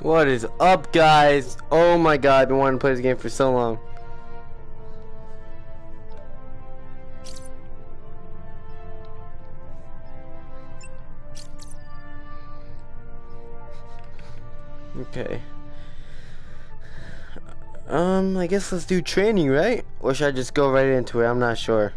What is up, guys? Oh my god, I've been wanting to play this game for so long. Okay. I guess let's do training, right? Or should I just go right into it? I'm not sure.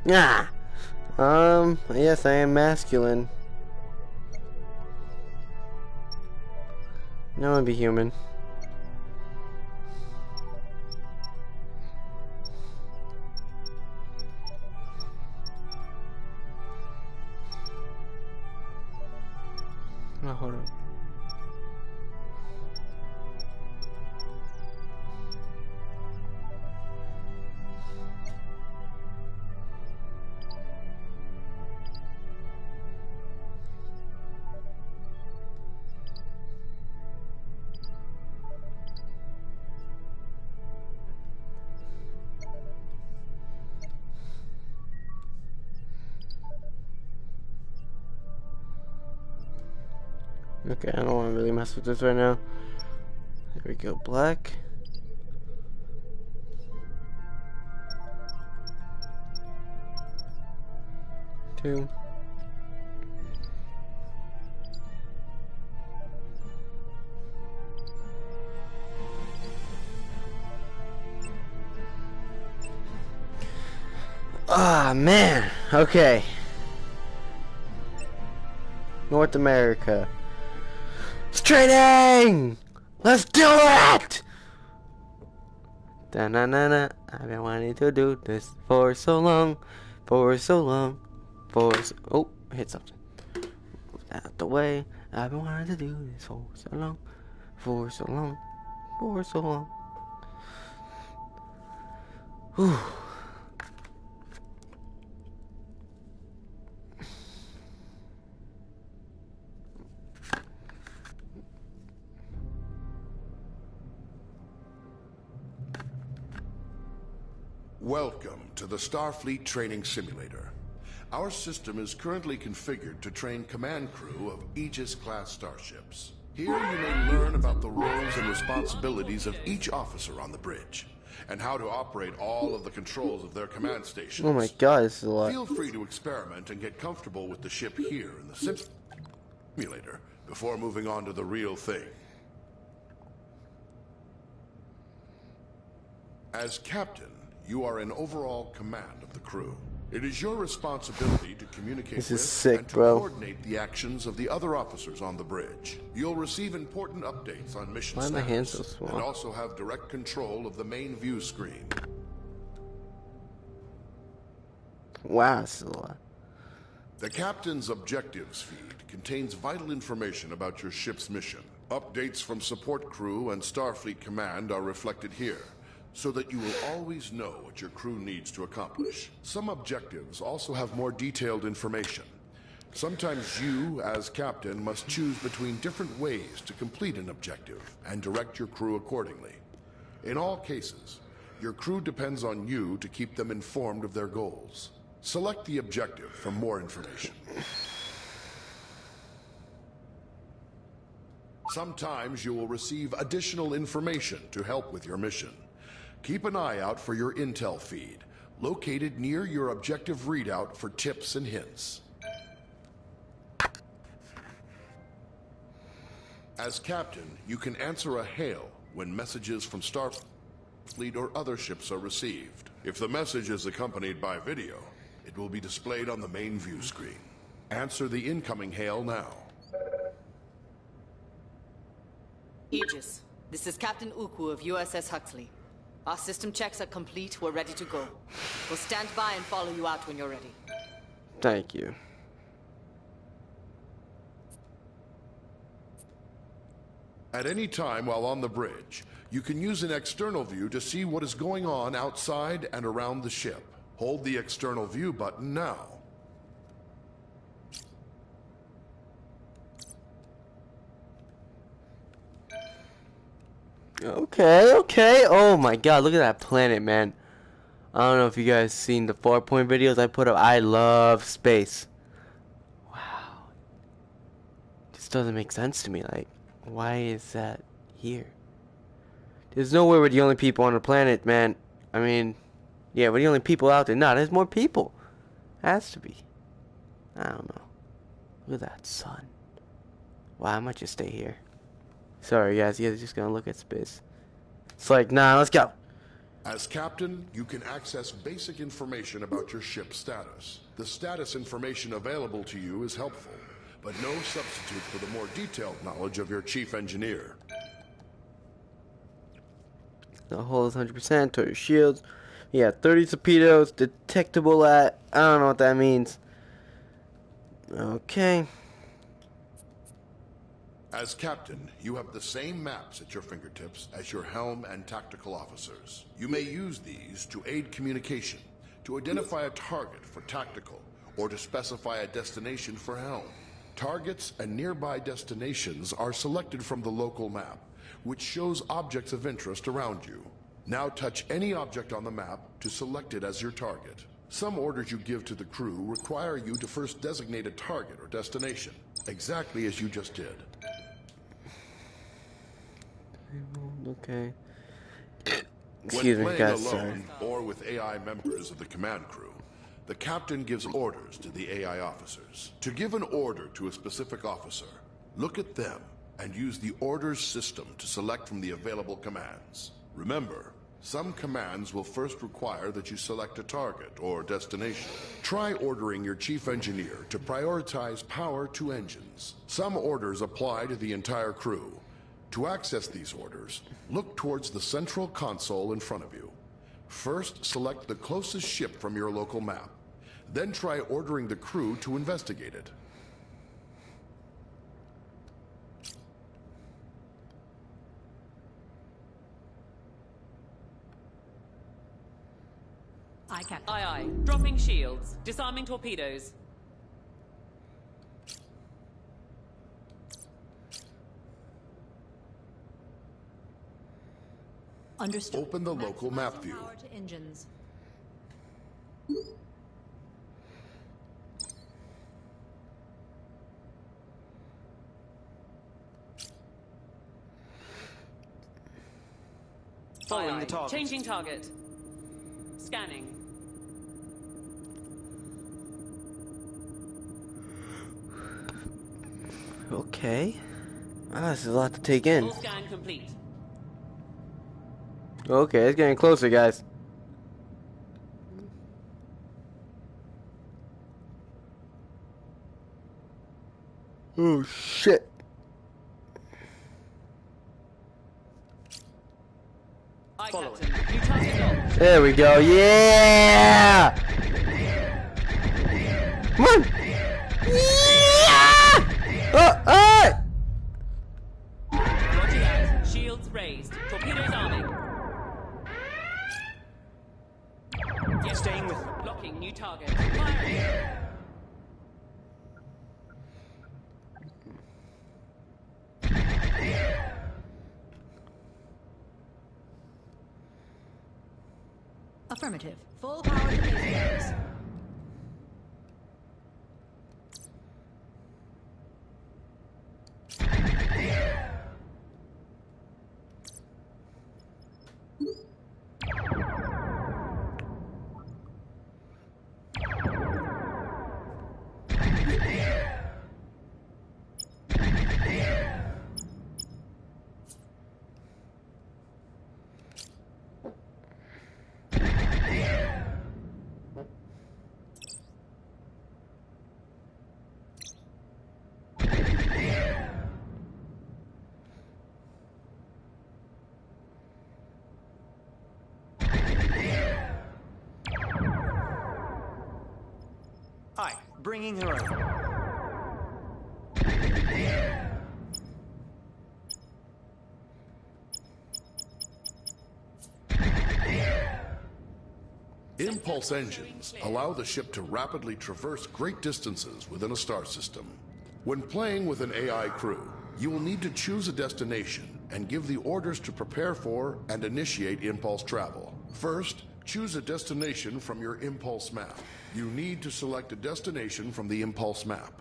Ah! Yes, I am masculine. No one be human. Oh, hold on. Okay, I don't want to really mess with this right now. There we go, black. Two. Ah, man. Okay. North America. It's training! Let's do it! Da-na-na-na. I've been wanting to do this for so long. For so long. Oh, I hit something. Move that out the way. I've been wanting to do this for so long. For so long. For so long. Whew. Welcome to the Starfleet Training Simulator. Our system is currently configured to train command crew of Aegis-class starships. Here you may learn about the roles and responsibilities of each officer on the bridge, and how to operate all of the controls of their command stations. Oh my god, this is a lot. Feel free to experiment and get comfortable with the ship here in the simulator before moving on to the real thing. As captain, you are in overall command of the crew. It is your responsibility to communicate with sick, and to bro. coordinate the actions of the other officers on the bridge. You'll receive important updates on mission Why are my status, hands so small? and also have direct control of the main view screen. Wow, this is a lot. The captain's objectives feed contains vital information about your ship's mission. Updates from support crew and Starfleet Command are reflected here, so that you will always know what your crew needs to accomplish. Some objectives also have more detailed information. Sometimes you, as captain, must choose between different ways to complete an objective and direct your crew accordingly. In all cases, your crew depends on you to keep them informed of their goals. Select the objective for more information. Sometimes you will receive additional information to help with your mission. Keep an eye out for your intel feed, located near your objective readout for tips and hints. As captain, you can answer a hail when messages from Starfleet or other ships are received. If the message is accompanied by video, it will be displayed on the main view screen. Answer the incoming hail now. Aegis, this is Captain Uku of USS Huxley. Our system checks are complete. We're ready to go. We'll stand by and follow you out when you're ready. Thank you. At any time while on the bridge, you can use an external view to see what is going on outside and around the ship. Hold the external view button now. Okay, okay. Oh my god, look at that planet, man. I don't know if you guys seen the 4-point videos I put up. I love space. Wow. This doesn't make sense to me. Like, why is that here? There's nowhere we're the only people on the planet, man. I mean, yeah, we're the only people out there. No, there's more people. Has to be. I don't know. Look at that sun. Wow, I might just stay here. Sorry, guys. You guys are just gonna look at space. It's like, nah, let's go. As captain, you can access basic information about your ship's status. The status information available to you is helpful, but no substitute for the more detailed knowledge of your chief engineer. The hull is 100%. Total shields. Yeah, 30 torpedoes. Detectable at. I don't know what that means. Okay. As captain, you have the same maps at your fingertips as your helm and tactical officers. You may use these to aid communication, to identify a target for tactical, or to specify a destination for helm. Targets and nearby destinations are selected from the local map, which shows objects of interest around you. Now touch any object on the map to select it as your target. Some orders you give to the crew require you to first designate a target or destination, exactly as you just did. Okay. When Excuse me, playing guys. Sorry. alone or with AI members of the command crew, the captain gives orders to the AI officers. To give an order to a specific officer, look at them and use the orders system to select from the available commands. Remember, some commands will first require that you select a target or destination. Try ordering your chief engineer to prioritize power to engines. Some orders apply to the entire crew. To access these orders, look towards the central console in front of you. First, select the closest ship from your local map. Then try ordering the crew to investigate it. Aye, Captain. Aye, aye. Dropping shields. Disarming torpedoes. Understood. Open the local map view. Power to engines. Following the target. Changing target. Scanning. Okay. Ah, this is a lot to take in. Full scan complete. Okay, it's getting closer, guys. Oh, shit. Aye, Captain. New target locked. There we go. Yeah! Come on! Yeah! Oh, oh! Roger that. Shields raised. Torpedoes arming. Yes, staying with them. Blocking new target. Firing. Affirmative. Full power to engines. Aye, bringing her over. Impulse engines allow the ship to rapidly traverse great distances within a star system. When playing with an AI crew, You will need to choose a destination and give the orders to prepare for and initiate impulse travel. First, choose a destination from your impulse map. You need to select a destination from the impulse map.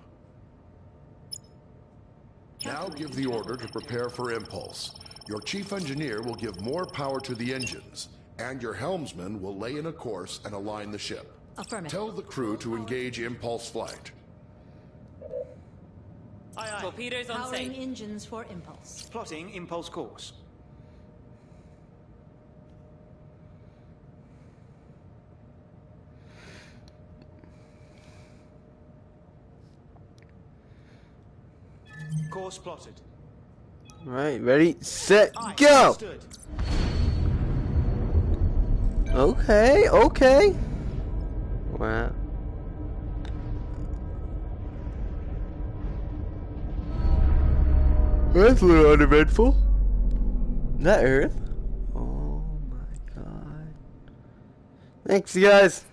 Now give the order to prepare for impulse. Your chief engineer will give more power to the engines, and your helmsman will lay in a course and align the ship. Affirmative. Tell the crew to engage impulse flight. Aye, aye. Torpedoes on Powering safe. engines for impulse. Plotting impulse course. Course plotted. Right, ready, set, Aye, go! understood. Okay, okay. Wow. That's a little uneventful. That Earth? Oh my god. Thanks, you guys.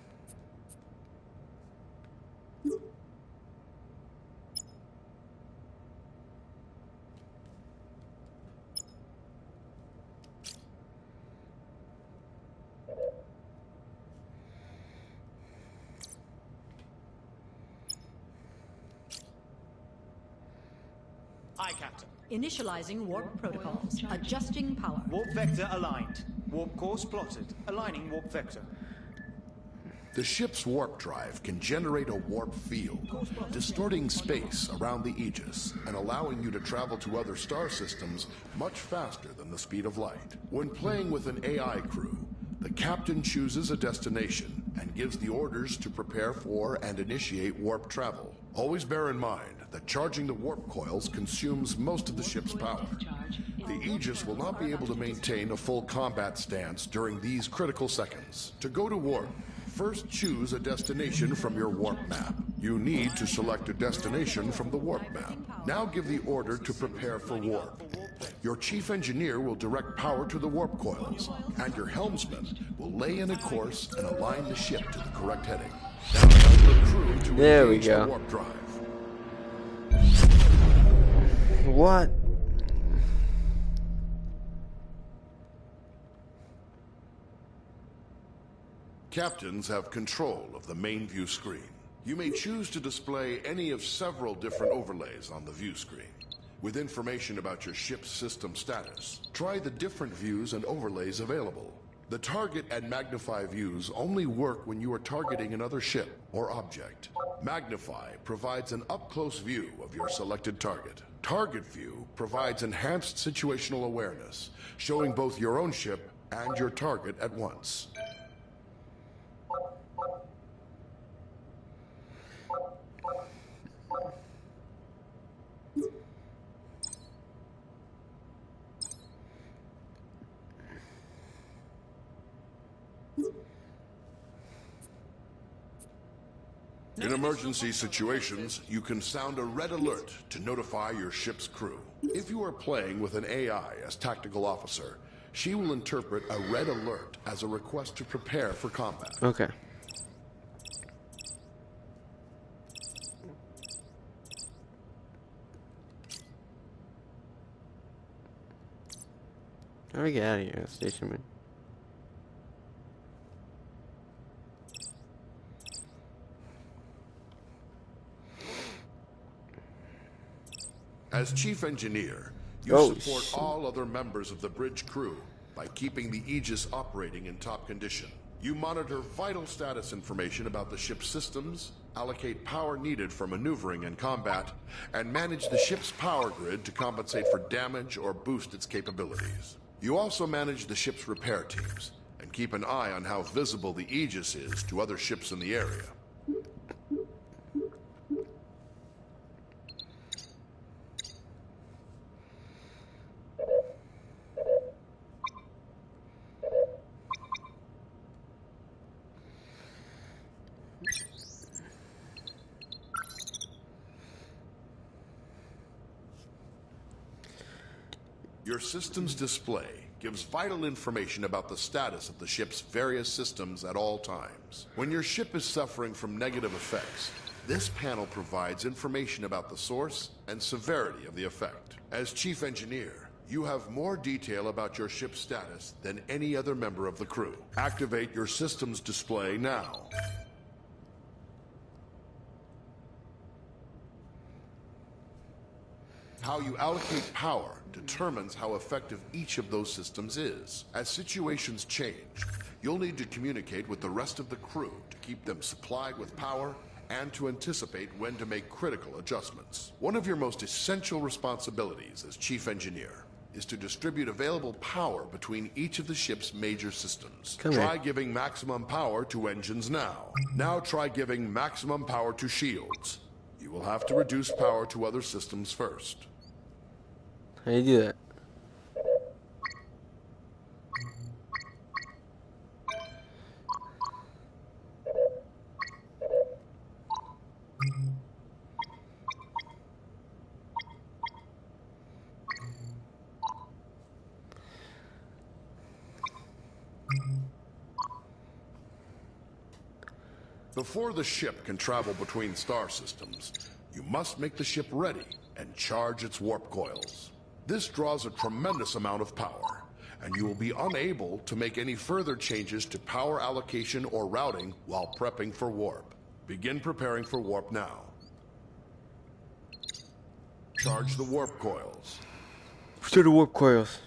Aye, Captain. Initializing warp protocols. Adjusting power. Warp vector aligned. Warp course plotted. Aligning warp vector. The ship's warp drive can generate a warp field, distorting space around the Aegis and allowing you to travel to other star systems much faster than the speed of light. When playing with an AI crew, the captain chooses a destination and gives the orders to prepare for and initiate warp travel. Always bear in mind that charging the warp coils consumes most of the ship's power. The Aegis will not be able to maintain a full combat stance during these critical seconds. To go to warp, first choose a destination from your warp map. You need to select a destination from the warp map. Now give the order to prepare for warp. Your chief engineer will direct power to the warp coils, and your helmsman will lay in a course and align the ship to the correct heading. Now tell the crew to There we engage go. the warp drive. What? Captains have control of the main view screen. You may choose to display any of several different overlays on the view screen, with information about your ship's system status. Try the different views and overlays available. The target and magnify views only work when you are targeting another ship or object. Magnify provides an up-close view of your selected target. Target view provides enhanced situational awareness, showing both your own ship and your target at once. In emergency situations, you can sound a red alert to notify your ship's crew. If you are playing with an AI as tactical officer, she will interpret a red alert as a request to prepare for combat. Okay. How do we get out of here, station man? As chief engineer, you Oh, support shit. all other members of the bridge crew by keeping the Aegis operating in top condition. You monitor vital status information about the ship's systems, allocate power needed for maneuvering and combat, and manage the ship's power grid to compensate for damage or boost its capabilities. You also manage the ship's repair teams and keep an eye on how visible the Aegis is to other ships in the area. Your system's display gives vital information about the status of the ship's various systems at all times. When your ship is suffering from negative effects, this panel provides information about the source and severity of the effect. As Chief Engineer, you have more detail about your ship's status than any other member of the crew. Activate your system's display now. How you allocate power determines how effective each of those systems is. As situations change, you'll need to communicate with the rest of the crew to keep them supplied with power and to anticipate when to make critical adjustments. One of your most essential responsibilities as Chief Engineer is to distribute available power between each of the ship's major systems. Try giving maximum power to engines now. Now try giving maximum power to shields. You will have to reduce power to other systems first. How do you do that? Before the ship can travel between star systems, you must make the ship ready and charge its warp coils. This draws a tremendous amount of power, and you will be unable to make any further changes to power allocation or routing while prepping for warp. Begin preparing for warp now. Charge the warp coils. To the warp coils.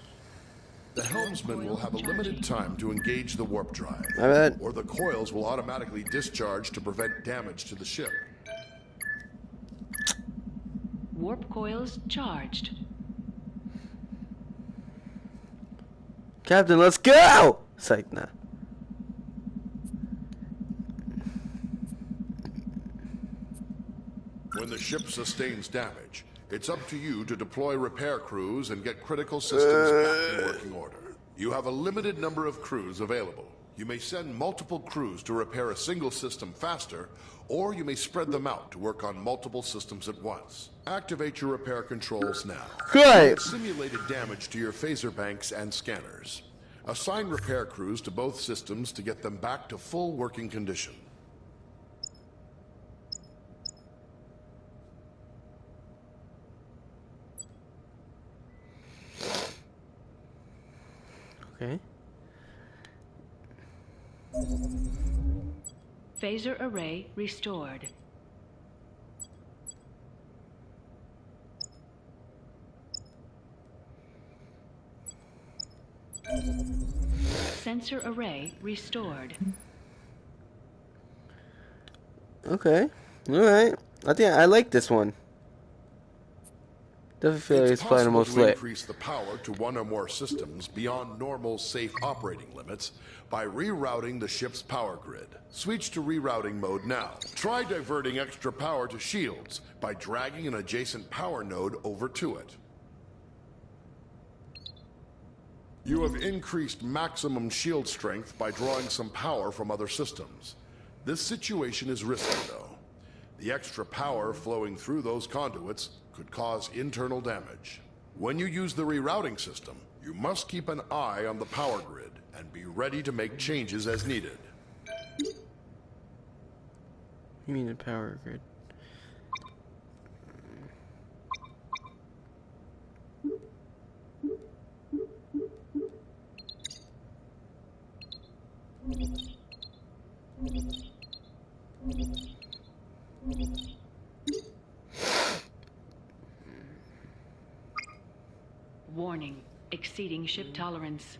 The helmsman will have a limited time to engage the warp drive, My bad. or the coils will automatically discharge to prevent damage to the ship. Warp coils charged. Captain, let's go! Psych, nah. When the ship sustains damage, it's up to you to deploy repair crews and get critical systems back in working order. You have a limited number of crews available. You may send multiple crews to repair a single system faster, or you may spread them out to work on multiple systems at once. Activate your repair controls now. Good. Simulated damage to your phaser banks and scanners. Assign repair crews to both systems to get them back to full working condition. Okay. Phaser array restored. Sensor array restored. Okay. Alright. I think I like this one. Definitely feel like it's probably the possible most to lit. increase the power to one or more systems beyond normal safe operating limits by rerouting the ship's power grid. Switch to rerouting mode now. Try diverting extra power to shields by dragging an adjacent power node over to it. You have increased maximum shield strength by drawing some power from other systems. This situation is risky, though. The extra power flowing through those conduits could cause internal damage. When you use the rerouting system, you must keep an eye on the power grid and be ready to make changes as needed. You mean the power grid? Warning, exceeding ship tolerance.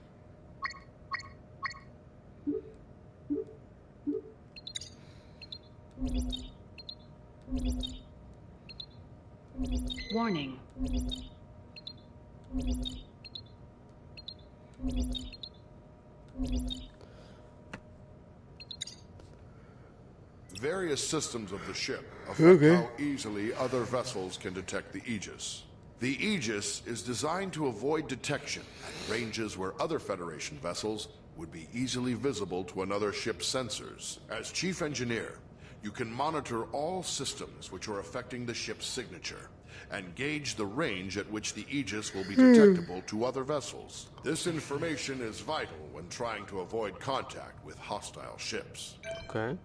Warning. Various systems of the ship affect how easily other vessels can detect the Aegis. The Aegis is designed to avoid detection at ranges where other Federation vessels would be easily visible to another ship's sensors. As Chief Engineer, you can monitor all systems which are affecting the ship's signature and gauge the range at which the Aegis will be detectable to other vessels. This information is vital when trying to avoid contact with hostile ships. Okay.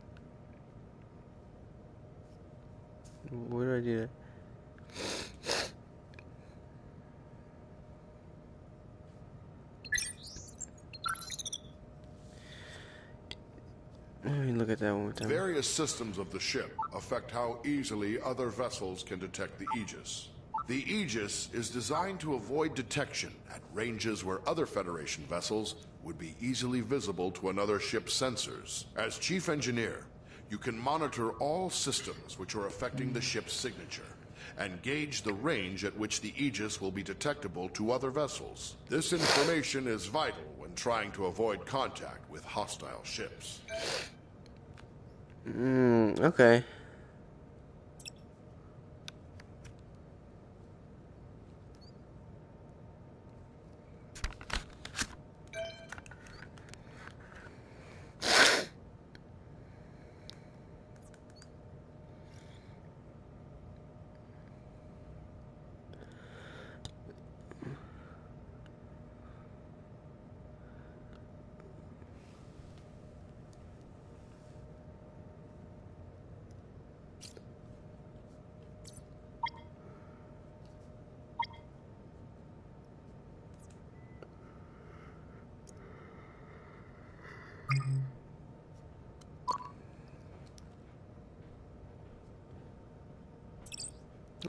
Where do I do that? look at that one more time. Various systems of the ship affect how easily other vessels can detect the Aegis. The Aegis is designed to avoid detection at ranges where other Federation vessels would be easily visible to another ship's sensors. As Chief Engineer, you can monitor all systems which are affecting the ship's signature and gauge the range at which the Aegis will be detectable to other vessels. This information is vital when trying to avoid contact with hostile ships. Okay.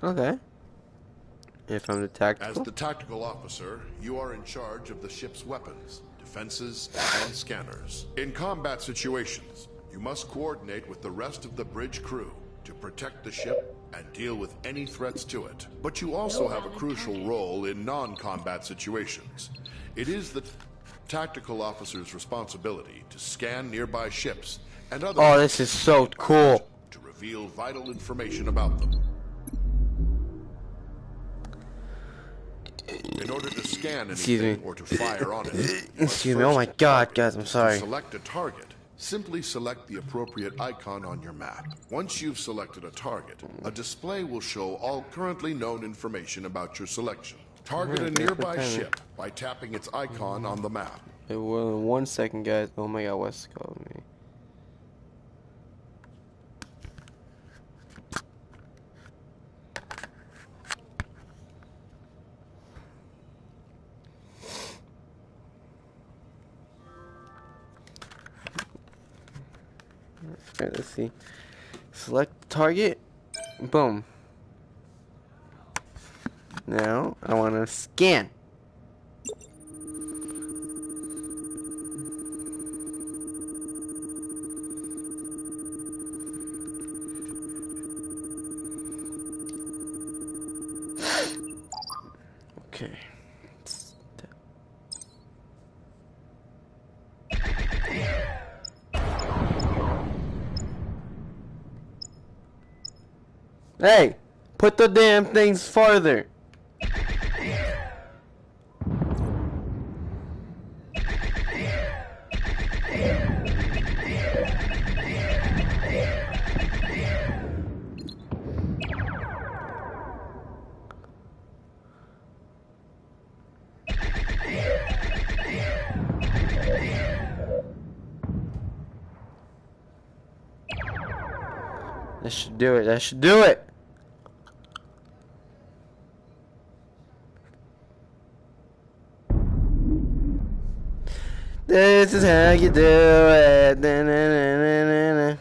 Okay. If I'm the As tactical. the tactical officer, you are in charge of the ship's weapons, defenses, and scanners. In combat situations, you must coordinate with the rest of the bridge crew to protect the ship and deal with any threats to it. But you also have a crucial role in non-combat situations. It is the tactical officer's responsibility to scan nearby ships and other Oh, this is so cool. to reveal vital information about them. In order to scan Excuse anything me. or to fire on it, you must Excuse me. Oh first my God, target. guys, I'm sorry. To select a target, simply select the appropriate icon on your map. Once you've selected a target, a display will show all currently known information about your selection. Target a nearby ship by tapping its icon on the map. It will in 1 second, guys. Oh my God, what's calling me? Alright, let's see. Select target. Boom. Now I want to scan. Okay. Hey, put the damn things farther. That should do it. That should do it. This is how you do it. Na, na, na, na, na, na.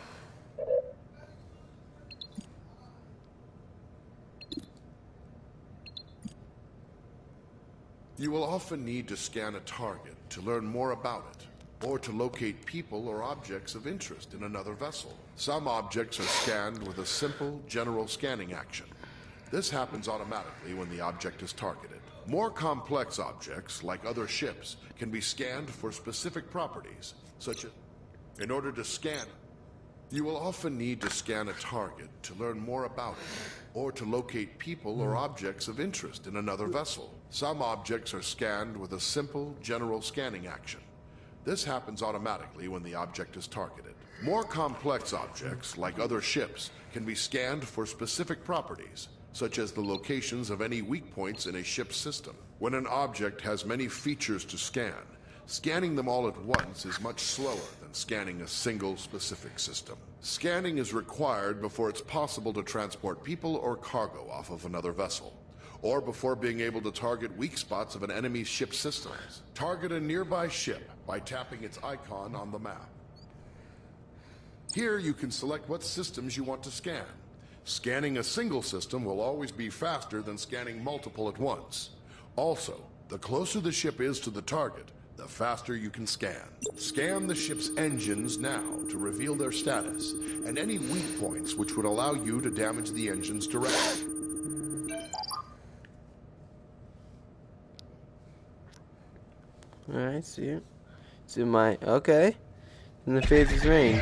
You will often need to scan a target to learn more about it, or to locate people or objects of interest in another vessel. Some objects are scanned with a simple, general scanning action. This happens automatically when the object is targeted. More complex objects, like other ships, can be scanned for specific properties, such as... In order to scan, you will often need to scan a target to learn more about it, or to locate people or objects of interest in another vessel. Some objects are scanned with a simple, general scanning action. This happens automatically when the object is targeted. More complex objects, like other ships, can be scanned for specific properties, such as the locations of any weak points in a ship's system. When an object has many features to scan, scanning them all at once is much slower than scanning a single specific system. Scanning is required before it's possible to transport people or cargo off of another vessel, or before being able to target weak spots of an enemy's ship systems. Target a nearby ship by tapping its icon on the map. Here you can select what systems you want to scan. Scanning a single system will always be faster than scanning multiple at once. Also, the closer the ship is to the target, the faster you can scan. Scan the ship's engines now to reveal their status, and any weak points which would allow you to damage the engines directly. Alright, see it. See my okay. In the phaser's range.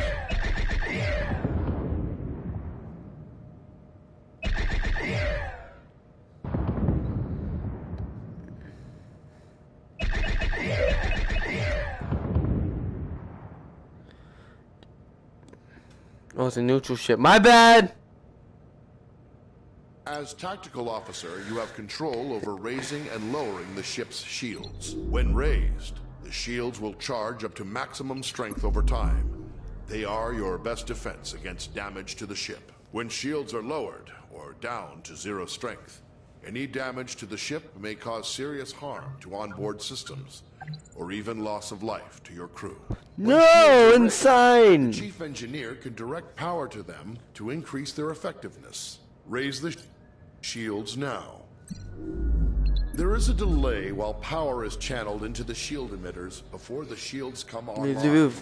Oh, it's a neutral ship. My bad! As tactical officer, you have control over raising and lowering the ship's shields. When raised, the shields will charge up to maximum strength over time. They are your best defense against damage to the ship. When shields are lowered, or down to 0 strength, any damage to the ship may cause serious harm to onboard systems, or even loss of life to your crew. No, insane! The chief engineer can direct power to them to increase their effectiveness. Raise the shields now. There is a delay while power is channeled into the shield emitters before the shields come online.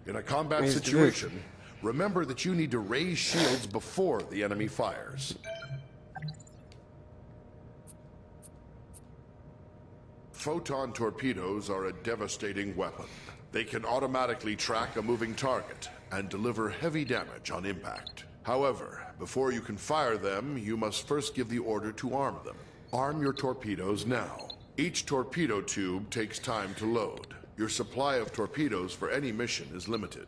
In a combat situation, remember that you need to raise shields before the enemy fires. Photon torpedoes are a devastating weapon. They can automatically track a moving target and deliver heavy damage on impact. However, before you can fire them, you must first give the order to arm them. Arm your torpedoes now. Each torpedo tube takes time to load. Your supply of torpedoes for any mission is limited,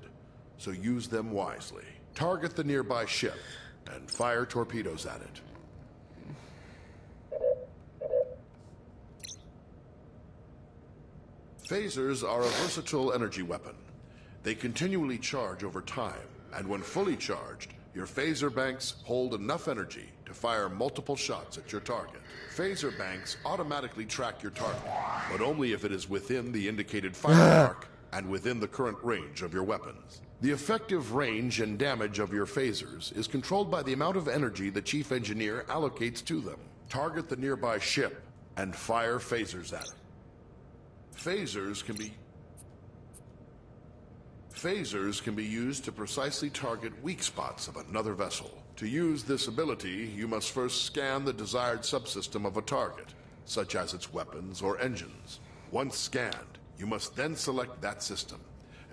so use them wisely. Target the nearby ship and fire torpedoes at it. Phasers are a versatile energy weapon. They continually charge over time, and when fully charged, your phaser banks hold enough energy to fire multiple shots at your target. Phaser banks automatically track your target, but only if it is within the indicated fire arc and within the current range of your weapons. The effective range and damage of your phasers is controlled by the amount of energy the chief engineer allocates to them. Target the nearby ship and fire phasers at it. Phasers can be used to precisely target weak spots of another vessel. To use this ability, you must first scan the desired subsystem of a target, such as its weapons or engines. Once scanned, you must then select that system.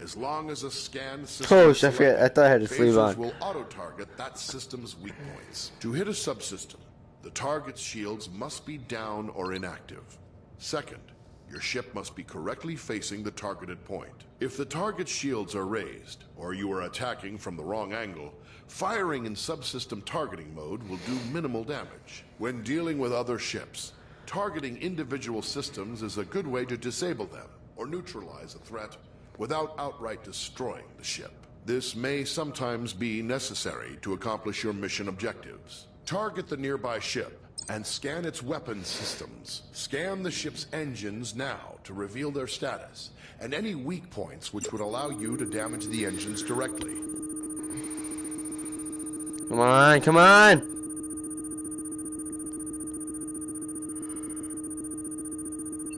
As long as a scanned system is selected, I thought I had to sleep on. phasers will auto-target that system's weak points. To hit a subsystem, the target's shields must be down or inactive. Second, your ship must be correctly facing the targeted point. If the target's shields are raised, or you are attacking from the wrong angle, firing in subsystem targeting mode will do minimal damage. When dealing with other ships, targeting individual systems is a good way to disable them or neutralize a threat without outright destroying the ship. This may sometimes be necessary to accomplish your mission objectives. Target the nearby ship and scan its weapon systems. Scan the ship's engines now to reveal their status, and any weak points which would allow you to damage the engines directly. Come on, come on!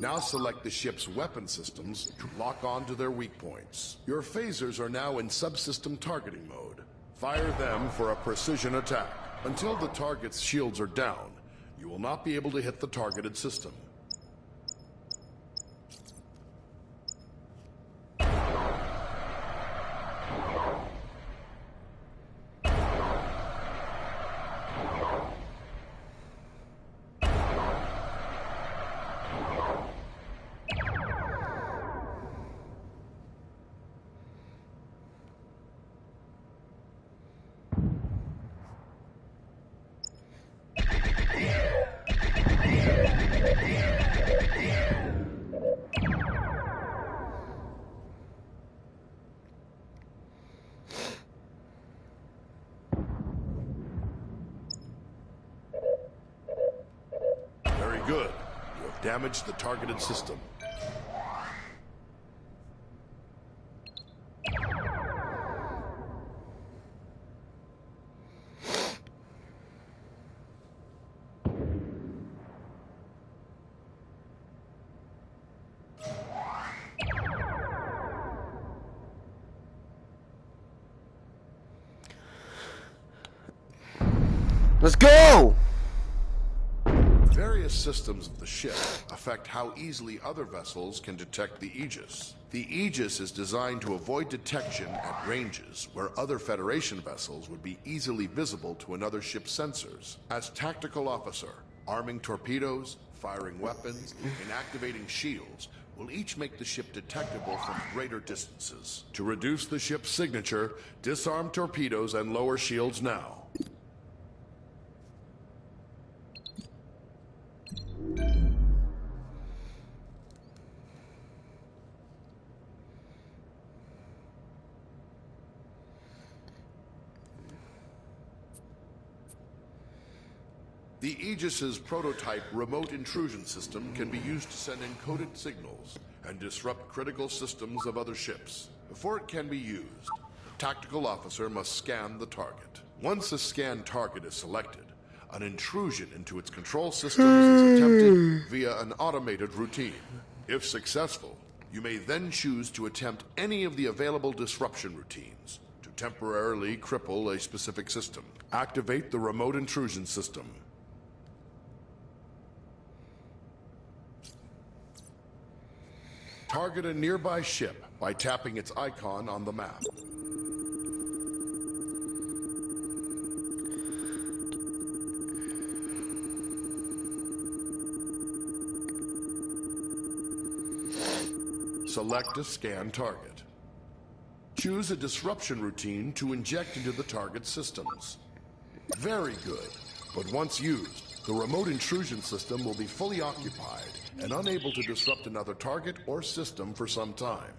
Now select the ship's weapon systems to lock on to their weak points. Your phasers are now in subsystem targeting mode. Fire them for a precision attack. Until the target's shields are down, you will not be able to hit the targeted system. Good. You have damaged the targeted system. Let's go! Various systems of the ship affect how easily other vessels can detect the Aegis. The Aegis is designed to avoid detection at ranges where other Federation vessels would be easily visible to another ship's sensors. As tactical officer, arming torpedoes, firing weapons, and activating shields will each make the ship detectable from greater distances. To reduce the ship's signature, disarm torpedoes and lower shields now. The Aegis's prototype remote intrusion system can be used to send encoded signals and disrupt critical systems of other ships. Before it can be used, the tactical officer must scan the target. Once a scanned target is selected, an intrusion into its control systems is attempted via an automated routine. If successful, you may then choose to attempt any of the available disruption routines to temporarily cripple a specific system. Activate the remote intrusion system. Target a nearby ship by tapping its icon on the map. Select a scan target. Choose a disruption routine to inject into the target systems. Very good, but once used, the remote intrusion system will be fully occupied and unable to disrupt another target or system for some time.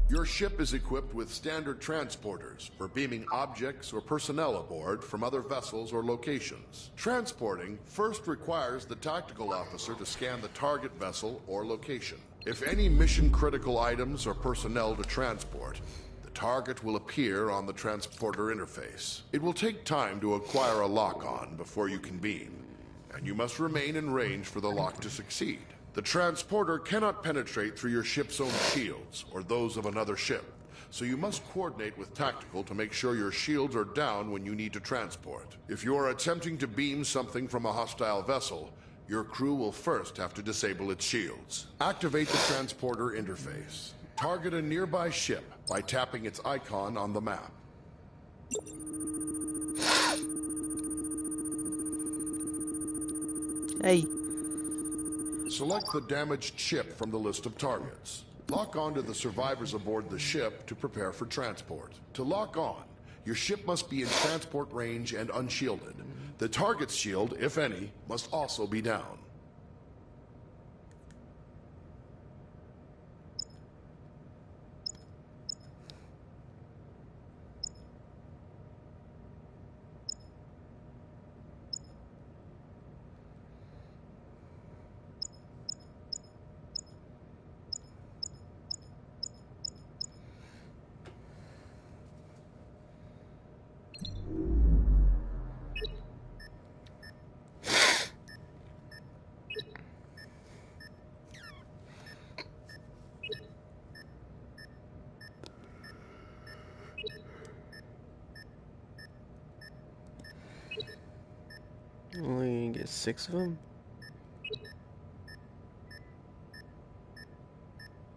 Your ship is equipped with standard transporters for beaming objects or personnel aboard from other vessels or locations. Transporting first requires the tactical officer to scan the target vessel or location. If any mission-critical items or personnel to transport, the target will appear on the transporter interface. It will take time to acquire a lock-on before you can beam, and you must remain in range for the lock to succeed. The transporter cannot penetrate through your ship's own shields or those of another ship, so you must coordinate with tactical to make sure your shields are down when you need to transport. If you are attempting to beam something from a hostile vessel, your crew will first have to disable its shields. Activate the transporter interface. Target a nearby ship by tapping its icon on the map. Hey. Select the damaged ship from the list of targets. Lock on to the survivors aboard the ship to prepare for transport. To lock on, your ship must be in transport range and unshielded. The target's shield, if any, must also be down. Only get 6 of them?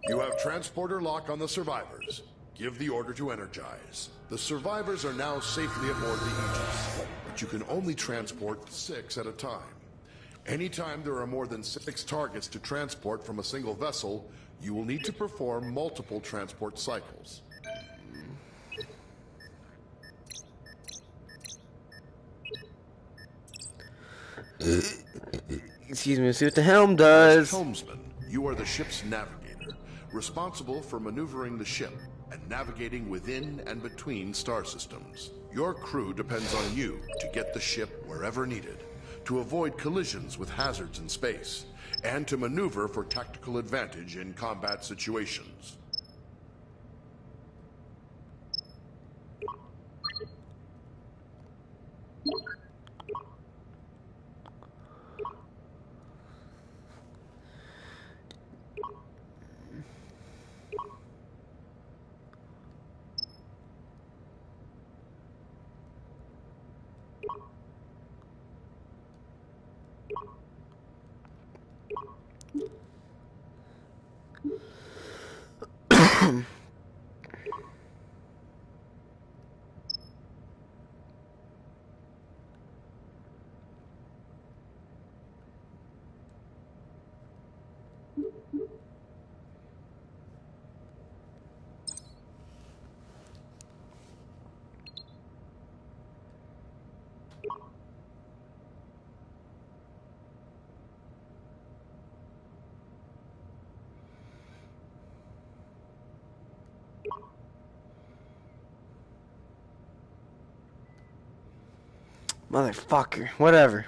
You have transporter lock on the survivors. Give the order to energize. The survivors are now safely aboard the Aegis, but you can only transport 6 at a time. Anytime there are more than 6 targets to transport from a single vessel, you will need to perform multiple transport cycles. Excuse me, see what the helm does. As helmsman, you are the ship's navigator, responsible for maneuvering the ship and navigating within and between star systems. Your crew depends on you to get the ship wherever needed, to avoid collisions with hazards in space, and to maneuver for tactical advantage in combat situations. Motherfucker. Whatever.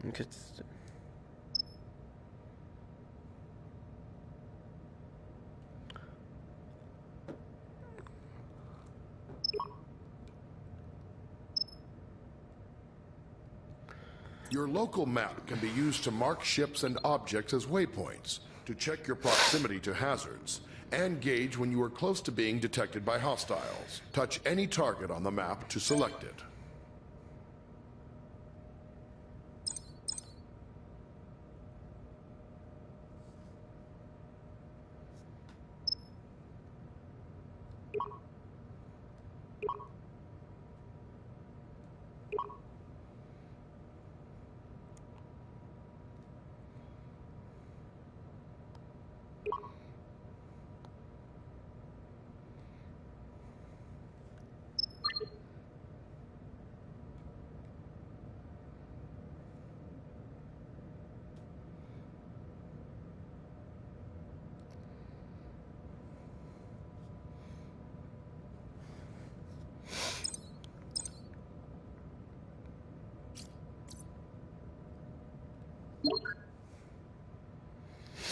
Okay. Your local map can be used to mark ships and objects as waypoints, to check your proximity to hazards, and gauge when you are close to being detected by hostiles. Touch any target on the map to select it.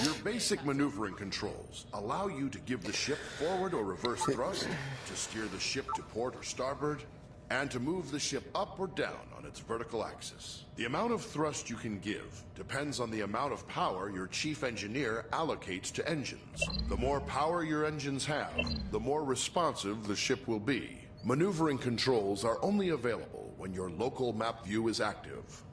Your basic maneuvering controls allow you to give the ship forward or reverse thrust, to steer the ship to port or starboard, and to move the ship up or down on its vertical axis. The amount of thrust you can give depends on the amount of power your chief engineer allocates to engines. The more power your engines have, the more responsive the ship will be. Maneuvering controls are only available when your local map view is active.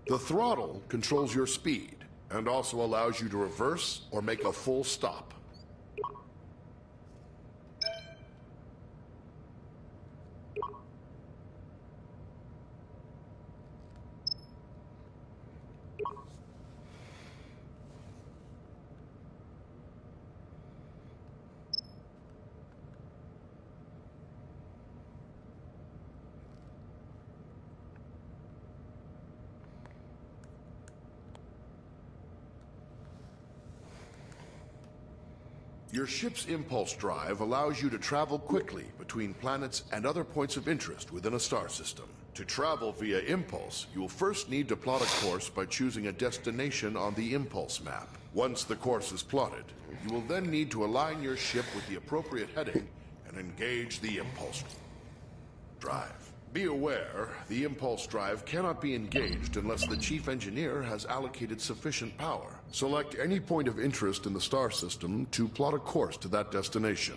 The throttle controls your speed and also allows you to reverse or make a full stop. Your ship's impulse drive allows you to travel quickly between planets and other points of interest within a star system. To travel via impulse, you will first need to plot a course by choosing a destination on the impulse map. Once the course is plotted, you will then need to align your ship with the appropriate heading and engage the impulse drive. Be aware, the impulse drive cannot be engaged unless the chief engineer has allocated sufficient power. Select any point of interest in the star system to plot a course to that destination.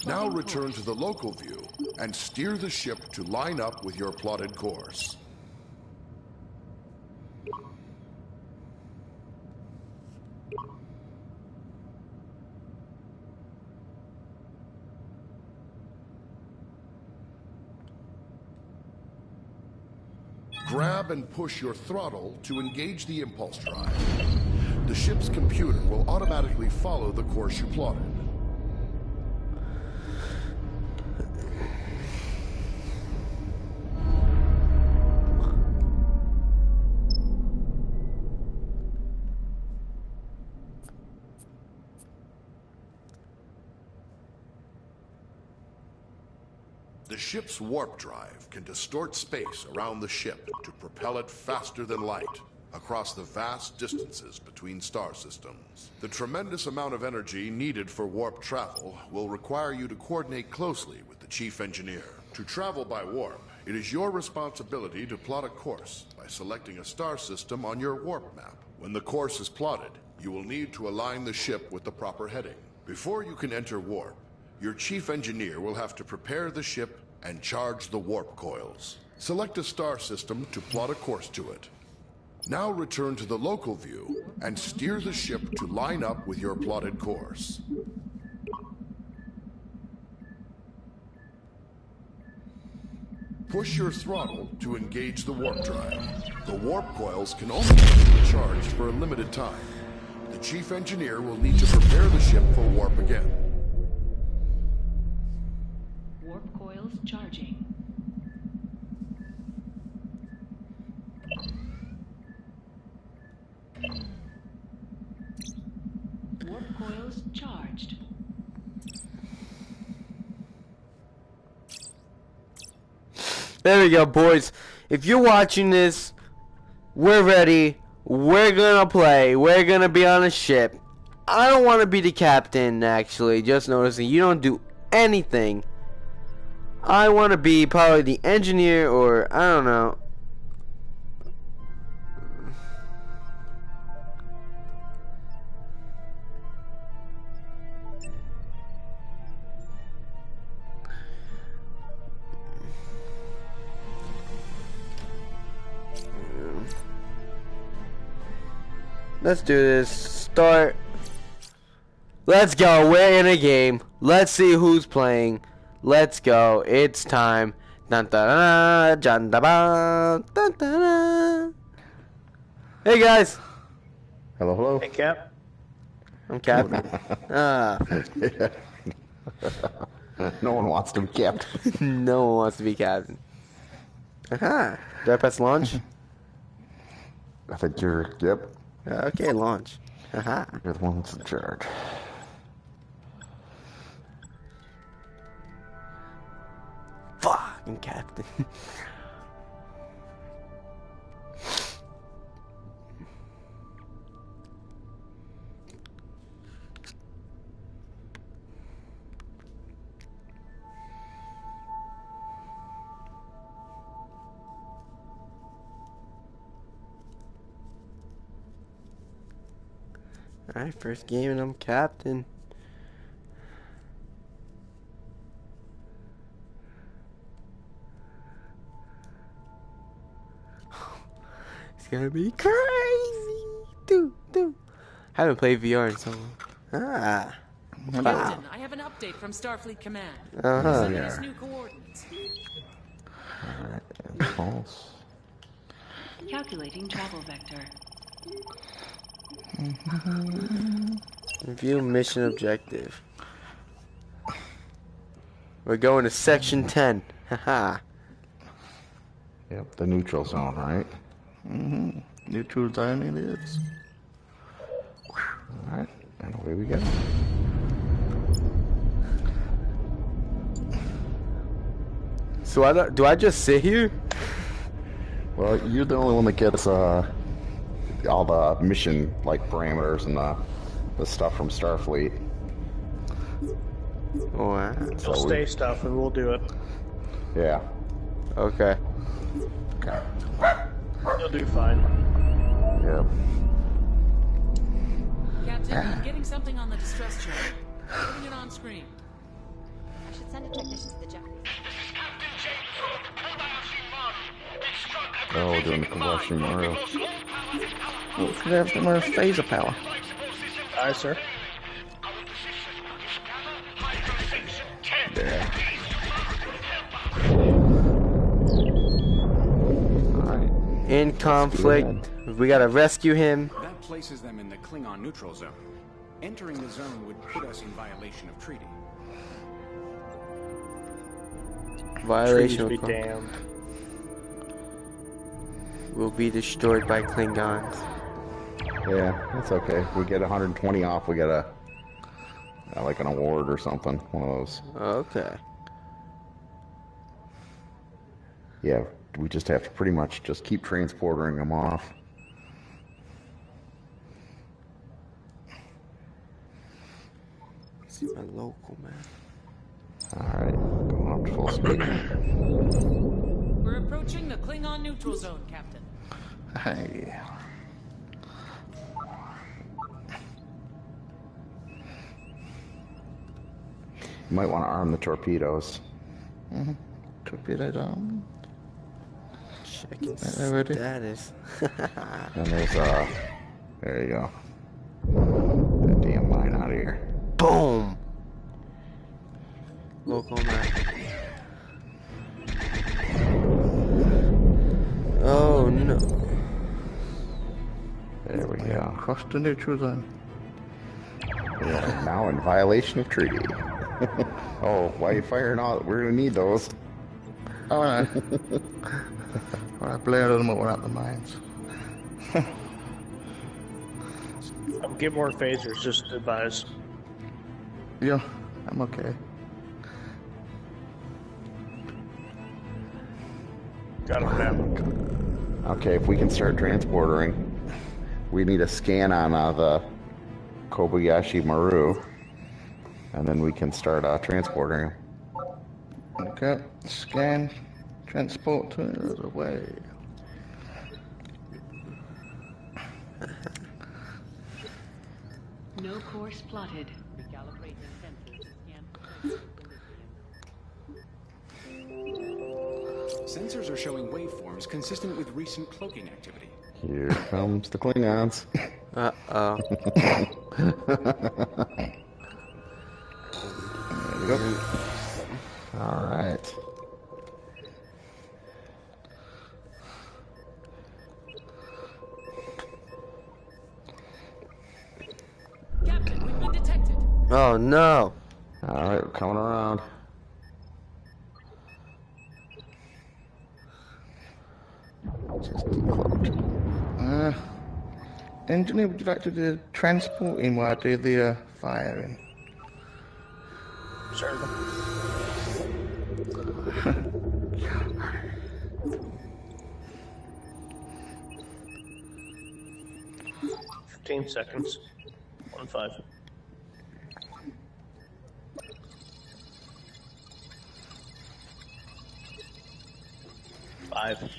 Now return to the local view and steer the ship to line up with your plotted course. Grab and push your throttle to engage the impulse drive. The ship's computer will automatically follow the course you plotted. The ship's warp drive can distort space around the ship to propel it faster than light across the vast distances between star systems. The tremendous amount of energy needed for warp travel will require you to coordinate closely with the chief engineer. To travel by warp, it is your responsibility to plot a course by selecting a star system on your warp map. When the course is plotted, you will need to align the ship with the proper heading. Before you can enter warp, your chief engineer will have to prepare the ship and charge the warp coils. Select a star system to plot a course to it. Now return to the local view and steer the ship to line up with your plotted course. Push your throttle to engage the warp drive. The warp coils can only be charged for a limited time. The chief engineer will need to prepare the ship for warp again. Warp coils charging. Warp coils charged. There we go, boys. If you're watching this, we're ready. We're gonna play. We're gonna be on a ship. I don't want to be the captain, actually. Just noticing you don't do anything. I want to be probably the engineer, or I don't know. Let's do this. Start. Let's go. We're in a game. Let's see who's playing. Let's go. It's time. Dun, dun, dun, dun, dun, dun, dun, dun. Hey guys. Hello, hello. Hey, Cap. I'm Captain. No one wants to be captain. No one wants to be captain. Aha. Do I press launch? I think you're, yep, Okay, launch. Aha. you're the one that's in charge. Fucking captain. Alright, first game and I'm captain. It's gonna be crazy. Dude. Haven't played VR in so long. Ah. Wow. Captain, I have an update from Starfleet Command. Uh-huh. Send us new coordinates. Alright, and false. Calculating travel vector. Review mission objective. We're going to section 10. Haha. Yep, the neutral zone, right? Mm-hmm. Neutral zone it is. Alright, and away we go. So do I just sit here? Well, you're the only one that gets all the mission like parameters and the stuff from Starfleet. Wow. So stay stuff and we'll do it. Yeah. Okay. Okay. You'll do fine. Yep. Captain, I'm getting something on the distress channel. Putting it on screen. I should send a technician to the Jeffries. Oh, we're doing the combustion Mario. We'll have the most phaser power. Aye, sir. Yeah. Alright. In conflict. We gotta rescue him. That places them in the Klingon neutral zone. Entering the zone would put us in violation of treaty. Violation Trees of be damned. will be destroyed by Klingons. Yeah, that's okay. We get 120 off. We get a like an award or something. One of those. Okay. Yeah, we just have to pretty much just keep transporting them off. See my local man. All right, going up to full speed. We're approaching the Klingon neutral zone, Captain. Hey. You might want to arm the torpedoes. Torpedoes armed. Checking They're ready. status. And there's there you go. That damn mine out of here. Boom! Local map. Oh no. There we go. Cross the neutral zone. We are now in violation of treaty. Oh, why are you firing all? We're gonna need those. Oh no. I blared them all out the mines. Get more phasers, just advise. Yeah, I'm okay. Got him now. Okay, if we can start transporting, we need a scan on the Kobayashi Maru, and then we can start transporting. Okay, scan, transport to the way. No course plotted. Sensors are showing waveforms consistent with recent cloaking activity. Here comes the Klingons. Uh-oh. There we go. All right. Captain, we've been detected. Oh no. All right, we're coming around. Just decloaked. Engineer, would you like to do the transporting while I do the firing? Certainly. 15 seconds. 1-5. Five.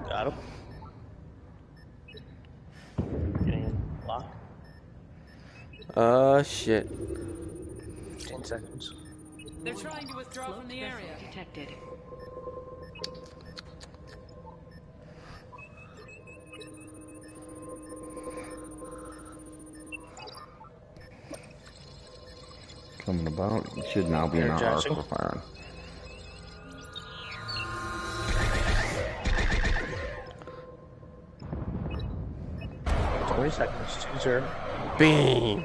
Got him. Getting locked. Shit. 15 seconds. They're trying to withdraw from the area. Detected. Coming about. You should now be in our arc for firing. Seconds. 2-0. Bing.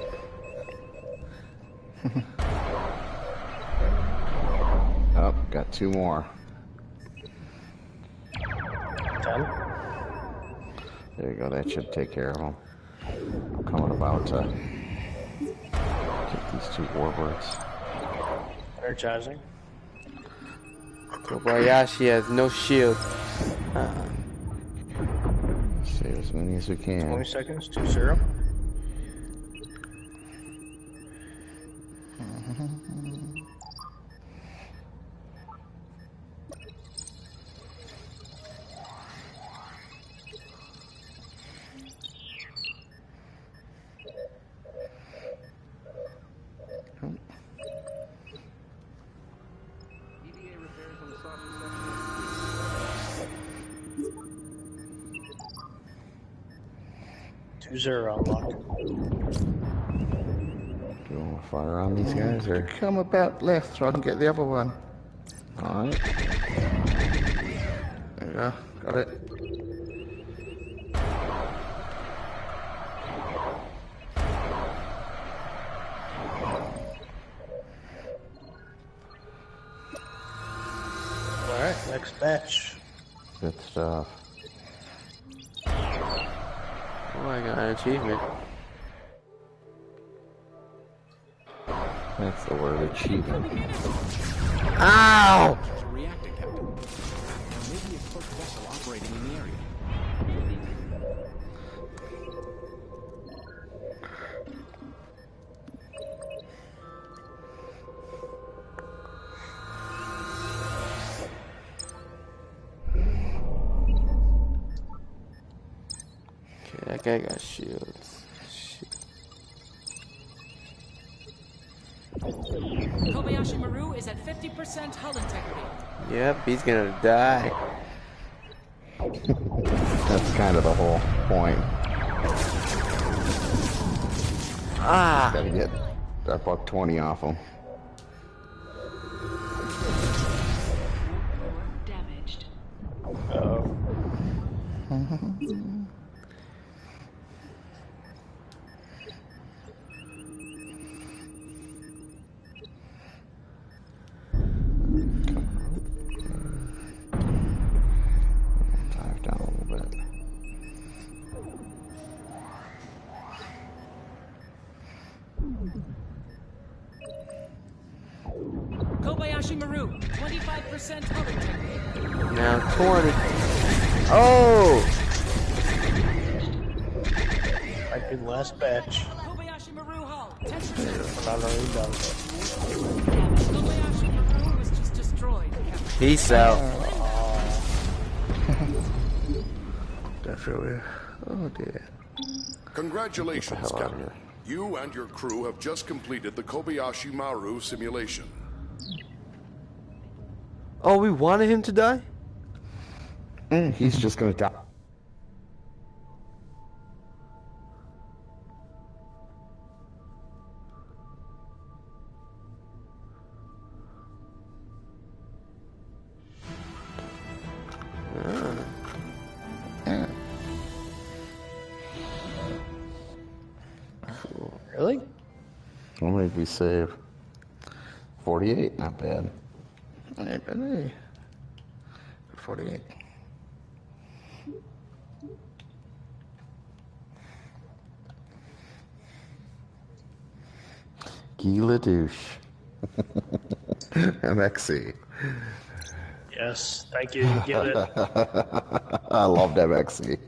Oh, got two more. 10. There you go. That should take care of them. I'm coming about to get these two warbirds. Energizing. Kobayashi has no shield. Save as many as we can. 20 seconds. 2-0. Unlocked. Do you want to fire on these guys or? Come about left so I can get the other one. Alright. There you go. Got it. Alright, next batch. Good stuff. Oh, I got an achievement. That's the word, achievement. Ow! Reacting, Captain. There may be a cloaked vessel operating in the area. That guy got shields. Shit. Kobayashi Maru is at 50% hull integrity. Yep, he's gonna die. That's kind of the whole point. Ah! Gotta get that $120 off him. Damaged. Dive down a little bit. Kobayashi Maru, 25% hull integrity. Now 20. Oh! Might be the last batch. Kobayashi Maru hull, 10%. We're not already done with Kobayashi Maru was just destroyed. Peace out. That's really. Oh dear. Congratulations, Get the hell out of Captain. You and your crew have just completed the Kobayashi Maru simulation. Oh, we wanted him to die? He's just gonna die. Really? What made we save? 48, not bad. Hey. 48. Gila douche. MXC. Yes. Thank you. You get it. I loved MXC.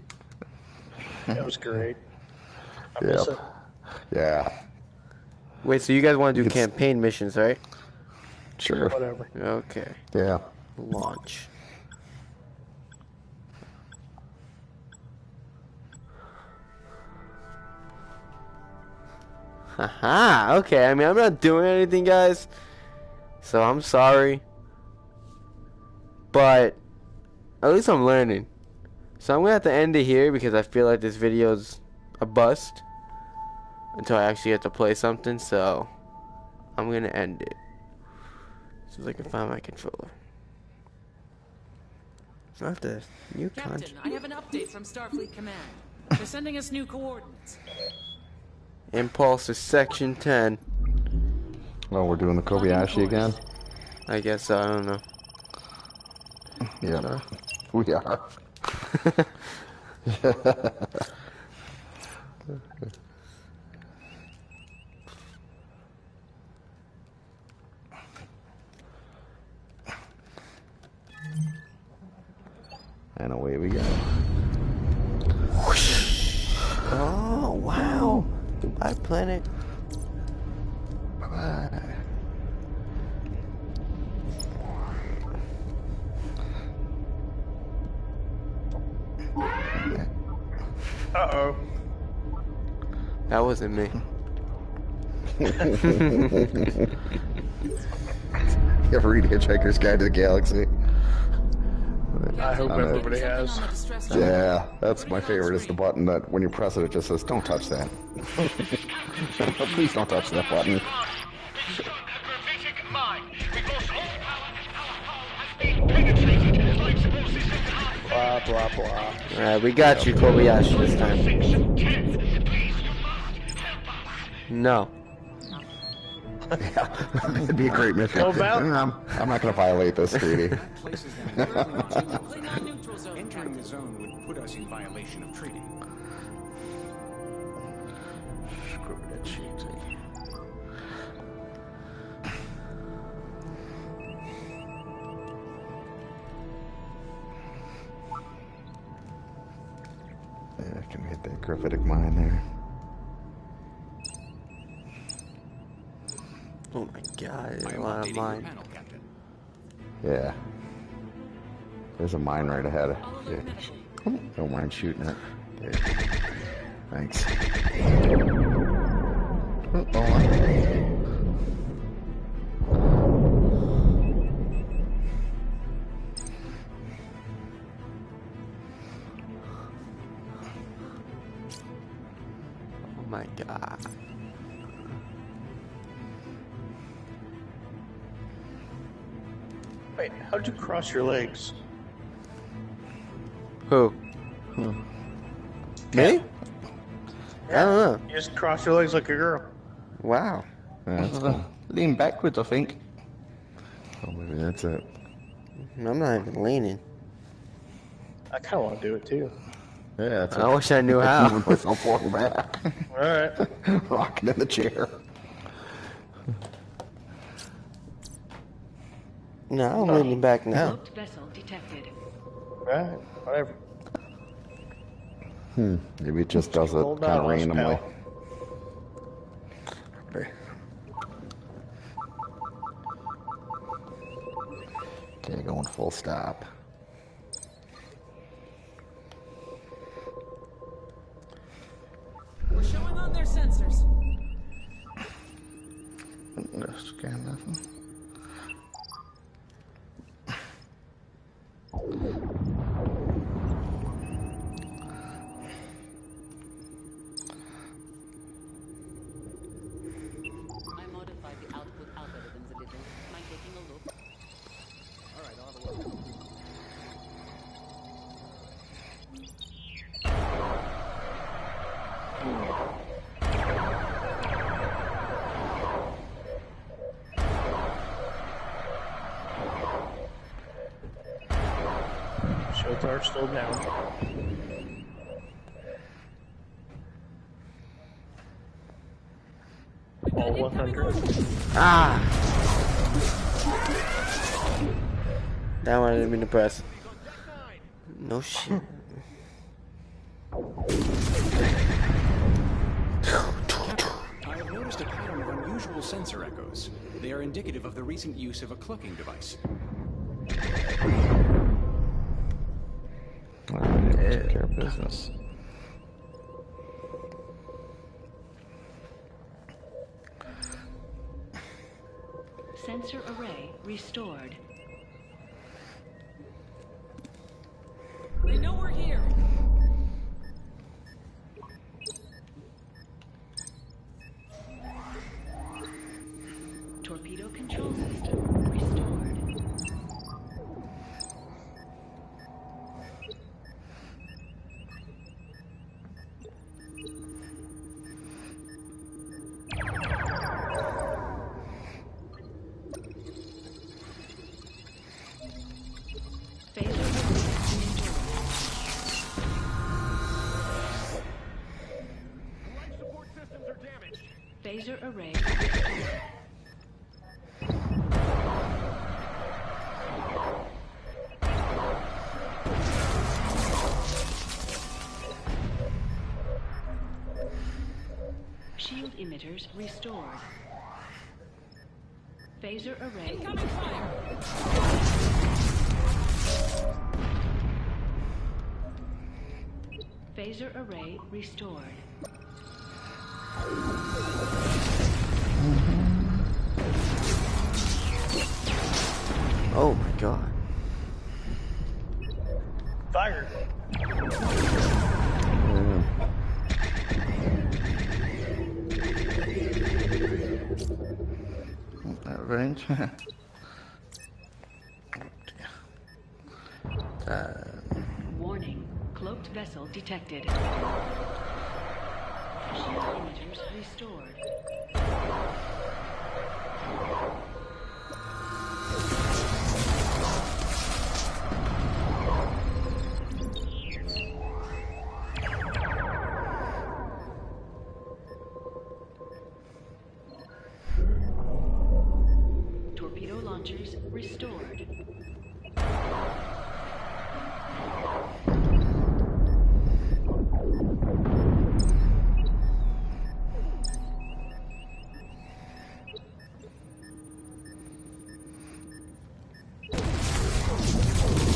That was great. I miss it. Yeah. Wait, so you guys want to do campaign missions, right? Sure. Whatever. Okay. Yeah. Launch. Haha, okay. I mean, I'm not doing anything, guys. So I'm sorry. But at least I'm learning. So I'm going to have to end it here because I feel like this video's a bust until I actually get to play something. So I'm going to end it. As soon as I can find my controller. It's not the new Captain, content. I have an update from Starfleet Command. They're sending us new coordinates. Impulse is section 10. Oh, we're doing the Kobayashi again? I guess so, I don't know. Yeah, we are. And away we go. Oh, wow. Goodbye, planet. Bye-bye. Uh-oh. That wasn't me. You ever read Hitchhiker's Guide to the Galaxy? I hope everybody has. Yeah, that's my favorite, is the button that when you press it, it just says, don't touch that. Please don't touch that button. Blah, blah, blah. Alright, we got you, Kobayashi, this time. No. Yeah, it'd be a great mission. Go about. I'm not going to violate this treaty. Entering the zone would put us in violation of treaty. Screw that shit. Yeah, I can hit that graphitic mine there. Oh my god, there's I a am lot of updating mine. your panel, Captain. Yeah. There's a mine right ahead. Yeah. Don't mind shooting it. There. Thanks. Oh, hold on. Oh my god. Wait, how'd you cross your legs? Who? Me? I don't know. You just cross your legs like a girl. Wow. Yeah, that's cool. Lean backwards, I think. Oh, maybe that's it. I'm not even leaning. I kind of want to do it too. Yeah, that's I wish I knew how. Moving myself forward back. All right. Rocking in the chair. No, I'm leaning back now. Cloaked vessel detected. All right. Whatever. Maybe it just does it Hold kind of on, randomly. pal. Okay, going full stop. We're showing on their sensors. Scan nothing. I modified the output algorithms a little. Mind taking a look? All right, I'll have a look. Shotar's still down. All 100. Ah! That one I didn't mean to press. No shit. I have noticed a pattern of unusual sensor echoes. They are indicative of the recent use of a cloaking device. Take care of business. Sensor array restored. They know we're here. Torpedo control system restored. Phaser array restored. Shield emitters restored. Phaser array. Incoming fire. Phaser array restored. Oh my god. Fire. That range. Warning. Cloaked vessel detected. Shield emitters restored. Torpedo launchers restored.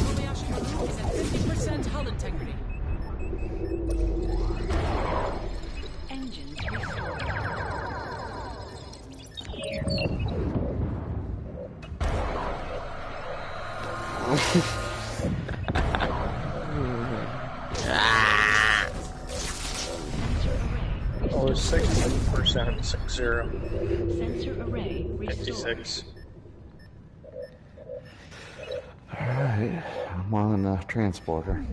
Kobayashi Maru is at 50% hull integrity. was 60%, 60. Sensor array restored. 56. Alright, I'm on the transporter.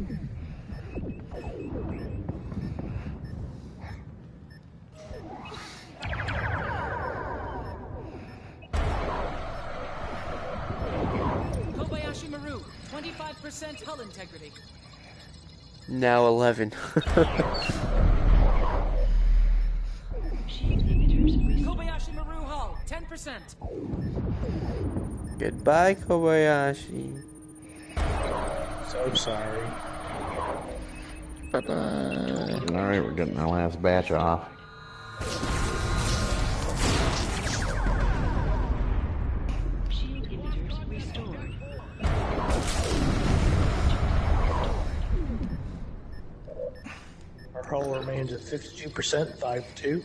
Kobayashi Maru, 25% hull integrity. Now 11. Shield emitters restored. Kobayashi Maru hull, 10%. Goodbye, Kobayashi. So sorry. Bye-bye. Alright, we're getting our last batch off. Shield emitters restored. Our hull remains at 52%, 5-2.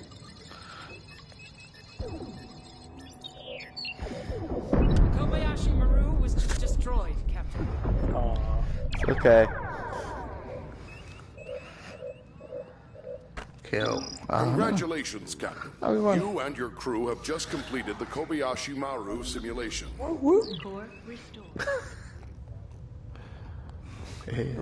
Kobayashi Maru was destroyed, Captain. Okay. Kill. Congratulations, Captain. Everyone. You and your crew have just completed the Kobayashi Maru simulation. Core restored. Hey.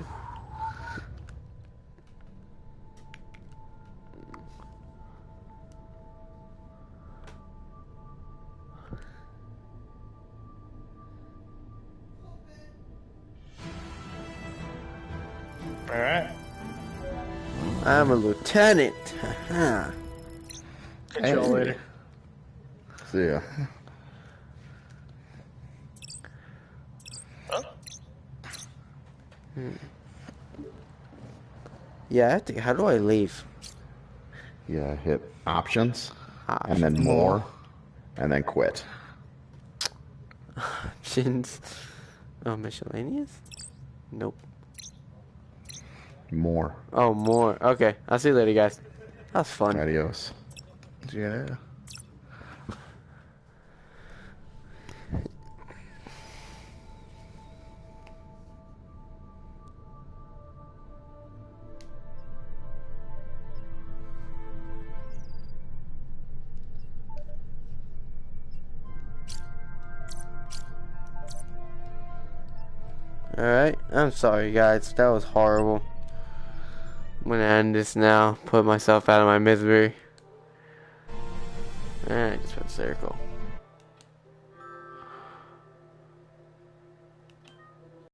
Alright. I'm a lieutenant. Haha. Catch y'all later. See ya. Yeah, I have to, how do I leave? Yeah, hit options, and Options. then more, and then quit. Options. Oh, miscellaneous? Nope. More. Oh, more. Okay, I'll see you later, guys. That was fun. Adios. Yeah. Alright, I'm sorry, guys. That was horrible. I'm gonna end this now. Put myself out of my misery. Alright, just put circle.